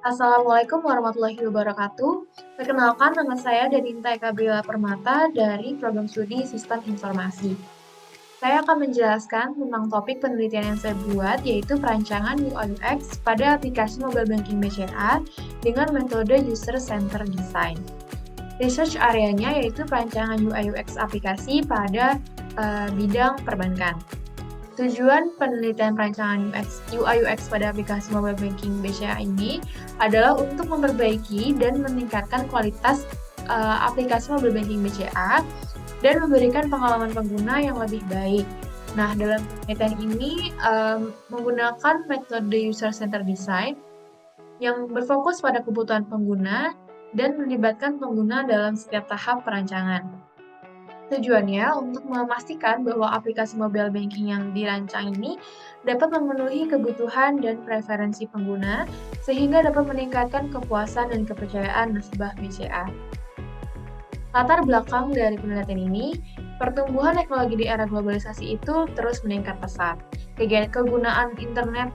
Assalamualaikum warahmatullahi wabarakatuh. Perkenalkan, nama saya Daninta Eka Bella Permata dari Program Studi Sistem Informasi. Saya akan menjelaskan tentang topik penelitian yang saya buat, yaitu perancangan UI/UX pada aplikasi mobile banking BCA dengan metode User Centered Design. Research areanya yaitu perancangan UI/UX aplikasi pada bidang perbankan. Tujuan penelitian perancangan UI/UX pada aplikasi mobile banking BCA ini adalah untuk memperbaiki dan meningkatkan kualitas aplikasi mobile banking BCA dan memberikan pengalaman pengguna yang lebih baik. Nah, dalam penelitian ini menggunakan metode user-centered design yang berfokus pada kebutuhan pengguna dan melibatkan pengguna dalam setiap tahap perancangan. Tujuannya untuk memastikan bahwa aplikasi mobile banking yang dirancang ini dapat memenuhi kebutuhan dan preferensi pengguna, sehingga dapat meningkatkan kepuasan dan kepercayaan nasabah BCA. Latar belakang dari penelitian ini, pertumbuhan teknologi di era globalisasi itu terus meningkat pesat. Kegunaan internet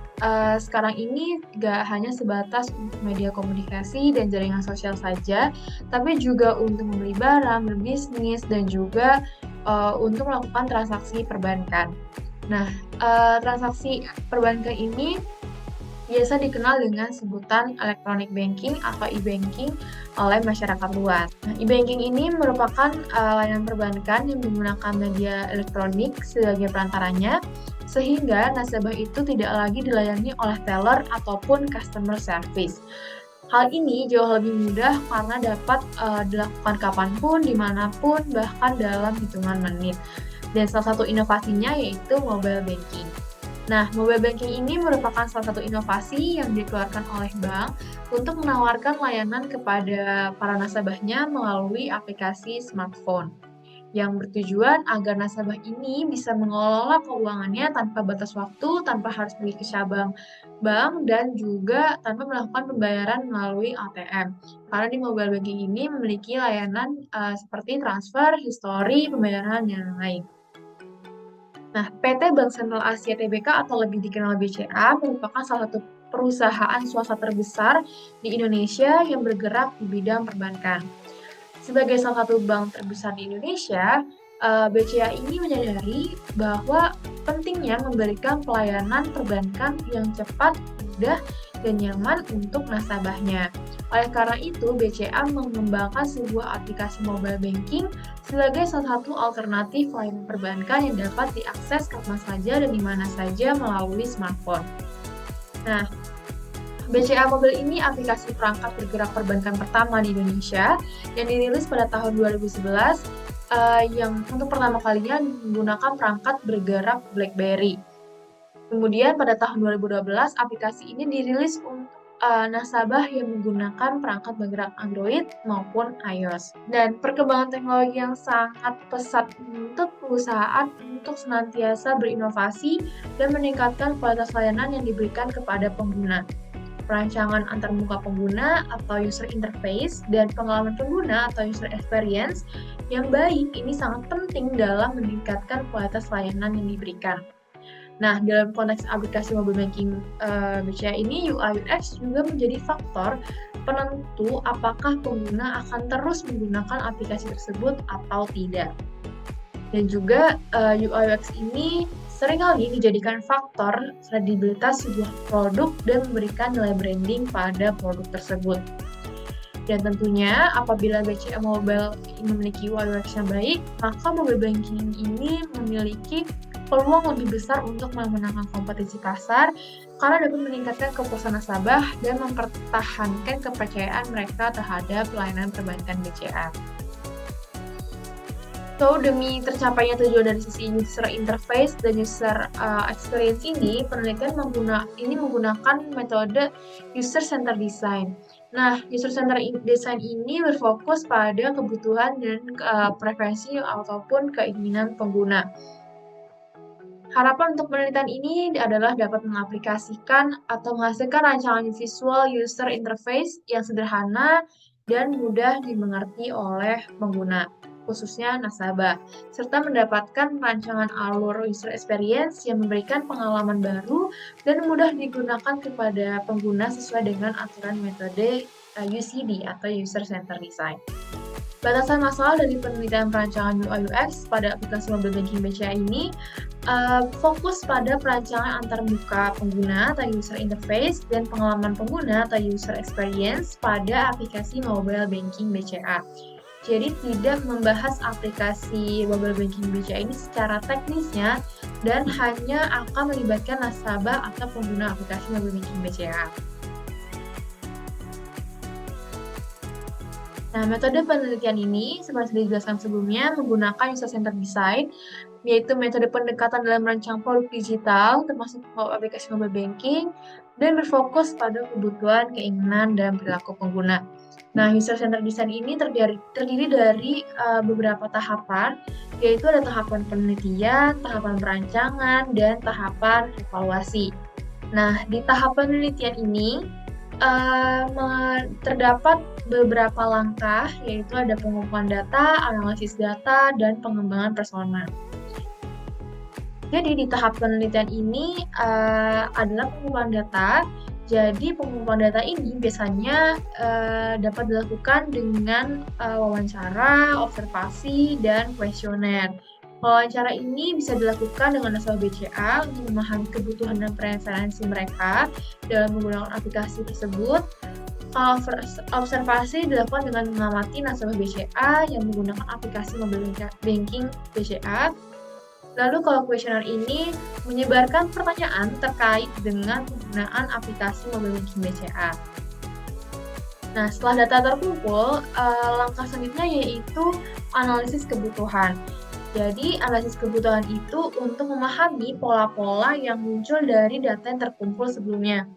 sekarang ini gak hanya sebatas untuk media komunikasi dan jaringan sosial saja, tapi juga untuk membeli barang, berbisnis, dan juga untuk melakukan transaksi perbankan. Nah, transaksi perbankan ini biasa dikenal dengan sebutan electronic banking atau e-banking oleh masyarakat luas. Nah, e-banking ini merupakan layanan perbankan yang menggunakan media elektronik sebagai perantaranya, sehingga nasabah itu tidak lagi dilayani oleh teller ataupun customer service. Hal ini jauh lebih mudah karena dapat dilakukan kapanpun, dimanapun, bahkan dalam hitungan menit. Dan salah satu inovasinya yaitu mobile banking. Nah, mobile banking ini merupakan salah satu inovasi yang dikeluarkan oleh bank untuk menawarkan layanan kepada para nasabahnya melalui aplikasi smartphone, yang bertujuan agar nasabah ini bisa mengelola keuangannya tanpa batas waktu, tanpa harus pergi ke cabang bank, dan juga tanpa melakukan pembayaran melalui ATM. Karena di mobile banking ini memiliki layanan seperti transfer, histori, pembayaran, dan lain-lain. Nah, PT Bank Sentral Asia Tbk atau lebih dikenal BCA merupakan salah satu perusahaan swasta terbesar di Indonesia yang bergerak di bidang perbankan. Sebagai salah satu bank terbesar di Indonesia, BCA ini menyadari bahwa pentingnya memberikan pelayanan perbankan yang cepat, mudah, dan nyaman untuk nasabahnya. Oleh karena itu, BCA mengembangkan sebuah aplikasi mobile banking sebagai salah satu alternatif layanan perbankan yang dapat diakses kapan saja dan di mana saja melalui smartphone. Nah, BCA Mobile ini aplikasi perangkat bergerak perbankan pertama di Indonesia yang dirilis pada tahun 2011 yang untuk pertama kalinya menggunakan perangkat bergerak BlackBerry. Kemudian pada tahun 2012 aplikasi ini dirilis untuk nasabah yang menggunakan perangkat bergerak Android maupun iOS. Dan perkembangan teknologi yang sangat pesat menuntut perusahaan untuk senantiasa berinovasi dan meningkatkan kualitas layanan yang diberikan kepada pengguna. Perancangan antarmuka pengguna atau user interface dan pengalaman pengguna atau user experience yang baik ini sangat penting dalam meningkatkan kualitas layanan yang diberikan. Nah, dalam konteks aplikasi mobile banking BCA ini, UI/UX juga menjadi faktor penentu apakah pengguna akan terus menggunakan aplikasi tersebut atau tidak. Dan juga UI/UX ini seringkali dijadikan faktor kredibilitas sebuah produk dan memberikan nilai branding pada produk tersebut. Dan tentunya apabila BCA Mobile memiliki UI/UX yang baik, maka mobile banking ini memiliki peluang lebih besar untuk memenangkan kompetisi pasar karena dapat meningkatkan kepuasan nasabah dan mempertahankan kepercayaan mereka terhadap layanan perbankan BCA. So, demi tercapainya tujuan dari sisi user interface dan user experience ini, penelitian menggunakan metode user-centered design. Nah, user-centered design ini berfokus pada kebutuhan dan preferensi ataupun keinginan pengguna. Harapan untuk penelitian ini adalah dapat mengaplikasikan atau menghasilkan rancangan visual user interface yang sederhana dan mudah dimengerti oleh pengguna. khususnya nasabah, serta mendapatkan rancangan alur user experience yang memberikan pengalaman baru dan mudah digunakan kepada pengguna sesuai dengan aturan metode UCD atau User Centered Design. Batasan masalah dari penelitian perancangan UI UX pada aplikasi mobile banking BCA ini fokus pada perancangan antarmuka pengguna atau user interface dan pengalaman pengguna atau user experience pada aplikasi mobile banking BCA. Jadi tidak membahas aplikasi mobile banking BCA ini secara teknisnya dan hanya akan melibatkan nasabah atau pengguna aplikasi mobile banking BCA. Nah, metode penelitian ini, seperti dijelaskan sebelumnya, menggunakan user-centered design, yaitu metode pendekatan dalam merancang produk digital, termasuk aplikasi mobile banking, dan berfokus pada kebutuhan, keinginan, dan perilaku pengguna. Nah, user-centered design ini terdiri dari beberapa tahapan, yaitu ada tahapan penelitian, tahapan perancangan, dan tahapan evaluasi. Nah, di tahap penelitian ini, terdapat beberapa langkah, yaitu ada pengumpulan data, analisis data, dan pengembangan persona. Jadi di tahap penelitian ini adalah pengumpulan data. Jadi pengumpulan data ini biasanya dapat dilakukan dengan wawancara, observasi, dan kuesioner. Wawancara ini bisa dilakukan dengan nasabah BCA untuk memahami kebutuhan dan preferensi mereka dalam menggunakan aplikasi tersebut. Observasi dilakukan dengan mengamati nasabah BCA yang menggunakan aplikasi mobile banking BCA. Lalu kalau kuesioner ini menyebarkan pertanyaan terkait dengan penggunaan aplikasi mobile banking BCA. Nah, setelah data terkumpul, langkah selanjutnya yaitu analisis kebutuhan. Jadi, analisis kebutuhan itu untuk memahami pola-pola yang muncul dari data yang terkumpul sebelumnya.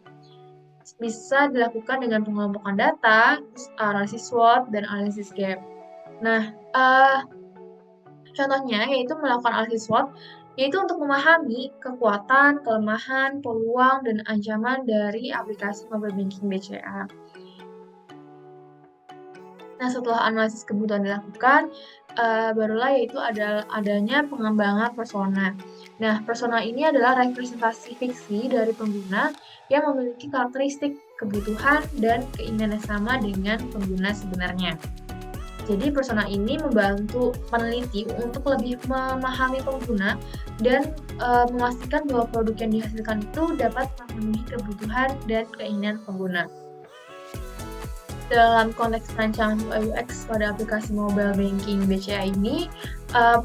Bisa dilakukan dengan pengelompokan data, analisis SWOT, dan analisis gap. Nah, contohnya yaitu melakukan analisis SWOT, yaitu untuk memahami kekuatan, kelemahan, peluang, dan ancaman dari aplikasi mobile banking BCA. Nah, setelah analisis kebutuhan dilakukan, barulah yaitu adanya pengembangan persona. Nah, persona ini adalah representasi fiksi dari pengguna yang memiliki karakteristik, kebutuhan, dan keinginan yang sama dengan pengguna sebenarnya. Jadi, persona ini membantu peneliti untuk lebih memahami pengguna dan memastikan bahwa produk yang dihasilkan itu dapat memenuhi kebutuhan dan keinginan pengguna. Dalam konteks perancangan UI UX pada aplikasi mobile banking BCA ini,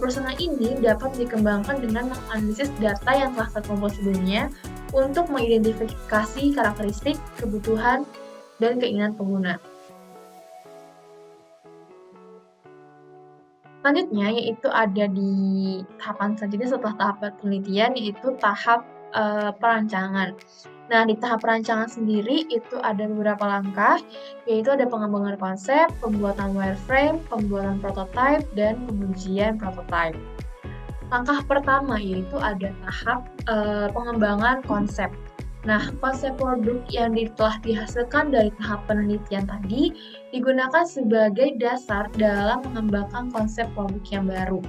persona ini dapat dikembangkan dengan menganalisis data yang telah terkumpul sebelumnya untuk mengidentifikasi karakteristik, kebutuhan, dan keinginan pengguna. Selanjutnya, yaitu ada di tahapan selanjutnya setelah tahap penelitian, yaitu tahap perancangan. Nah, di tahap perancangan sendiri itu ada beberapa langkah, yaitu ada pengembangan konsep, pembuatan wireframe, pembuatan prototype, dan pengujian prototype. Langkah pertama yaitu ada tahap pengembangan konsep. Nah, konsep produk yang telah dihasilkan dari tahap penelitian tadi digunakan sebagai dasar dalam mengembangkan konsep produk yang baru.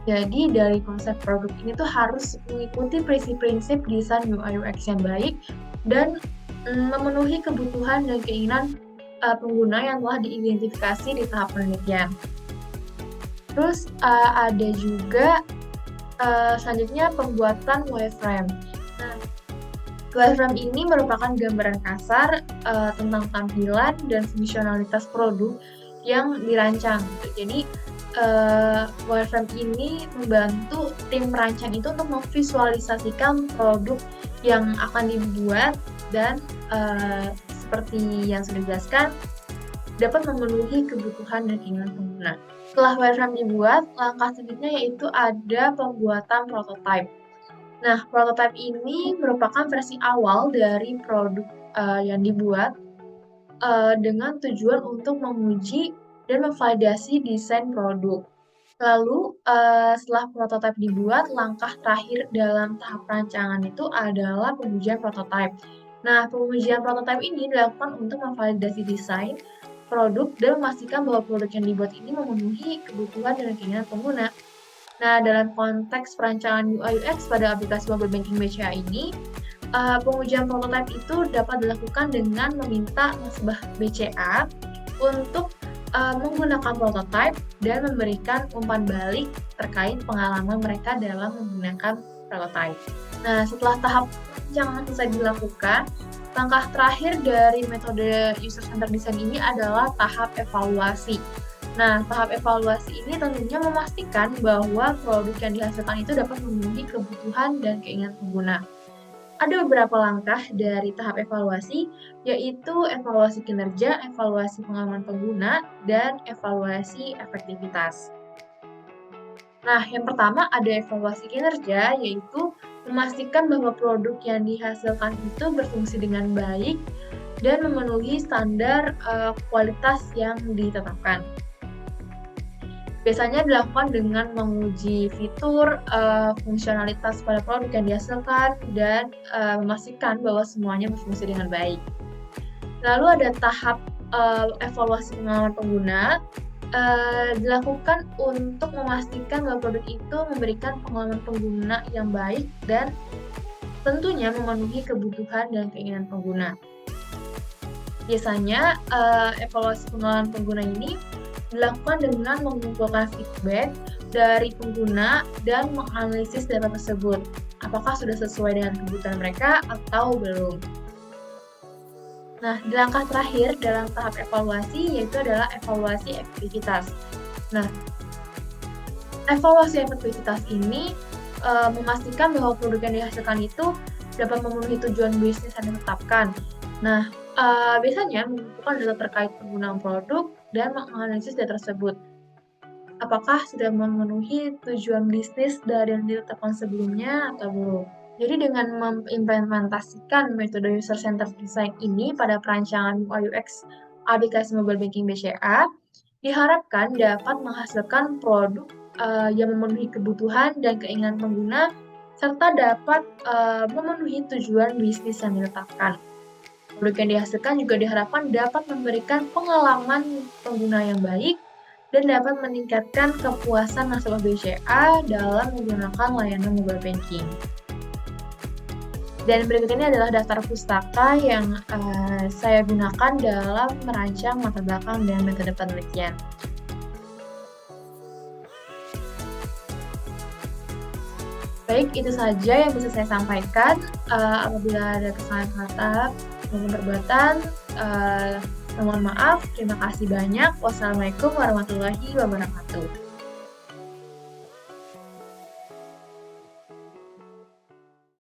Jadi dari konsep produk ini tuh harus mengikuti prinsip-prinsip desain UI UX yang baik dan memenuhi kebutuhan dan keinginan pengguna yang telah diidentifikasi di tahap penelitian. Terus ada juga selanjutnya pembuatan wireframe. Nah, wireframe ini merupakan gambaran kasar tentang tampilan dan fungsionalitas produk yang dirancang. Jadi wireframe ini membantu tim perancang itu untuk memvisualisasikan produk yang akan dibuat dan seperti yang sudah dijelaskan dapat memenuhi kebutuhan dan keinginan pengguna. Setelah wireframe dibuat, langkah selanjutnya yaitu ada pembuatan prototype. Nah, prototype ini merupakan versi awal dari produk yang dibuat dengan tujuan untuk menguji dan memvalidasi desain produk. Lalu, setelah prototipe dibuat, langkah terakhir dalam tahap perancangan itu adalah pengujian prototipe. Nah, pengujian prototipe ini dilakukan untuk memvalidasi desain, produk dan memastikan bahwa produk yang dibuat ini memenuhi kebutuhan dan keinginan pengguna. Nah, dalam konteks perancangan UI UX pada aplikasi mobile banking BCA ini, pengujian prototipe itu dapat dilakukan dengan meminta nasabah BCA untuk menggunakan prototipe dan memberikan umpan balik terkait pengalaman mereka dalam menggunakan prototipe. Nah, setelah tahap perancangan selesai dilakukan, langkah terakhir dari metode user-centered design ini adalah tahap evaluasi. Nah, tahap evaluasi ini tentunya memastikan bahwa produk yang dihasilkan itu dapat memenuhi kebutuhan dan keinginan pengguna. Ada beberapa langkah dari tahap evaluasi, yaitu evaluasi kinerja, evaluasi pengalaman pengguna, dan evaluasi efektivitas. Nah, yang pertama ada evaluasi kinerja, yaitu memastikan bahwa produk yang dihasilkan itu berfungsi dengan baik dan memenuhi standar kualitas yang ditetapkan. Biasanya dilakukan dengan menguji fitur, fungsionalitas pada produk yang dihasilkan, dan memastikan bahwa semuanya berfungsi dengan baik. Lalu ada tahap evaluasi pengalaman pengguna, dilakukan untuk memastikan bahwa produk itu memberikan pengalaman pengguna yang baik dan tentunya memenuhi kebutuhan dan keinginan pengguna. Biasanya, evaluasi pengalaman pengguna ini dilakukan dengan mengumpulkan feedback dari pengguna dan menganalisis data tersebut. Apakah sudah sesuai dengan kebutuhan mereka atau belum? Nah, di langkah terakhir dalam tahap evaluasi yaitu adalah evaluasi efektivitas. Nah, evaluasi efektivitas ini memastikan bahwa produk yang dihasilkan itu dapat memenuhi tujuan bisnis yang ditetapkan. Nah, biasanya mengumpulkan data terkait penggunaan produk dan menganalisis data tersebut. Apakah sudah memenuhi tujuan bisnis dari yang ditetapkan sebelumnya atau belum? Jadi dengan mengimplementasikan metode user-centered design ini pada perancangan UI UX aplikasi mobile banking BCA, diharapkan dapat menghasilkan produk yang memenuhi kebutuhan dan keinginan pengguna, serta dapat memenuhi tujuan bisnis yang ditetapkan. Produk yang dihasilkan juga diharapkan dapat memberikan pengalaman pengguna yang baik dan dapat meningkatkan kepuasan nasabah BCA dalam menggunakan layanan mobile banking. Dan berikut ini adalah daftar pustaka yang saya gunakan dalam merancang latar belakang dan metode penelitian. Baik, itu saja yang bisa saya sampaikan. Apabila ada kesalahan kata maupun perbuatan, mohon maaf. Terima kasih banyak. Wassalamualaikum warahmatullahi wabarakatuh.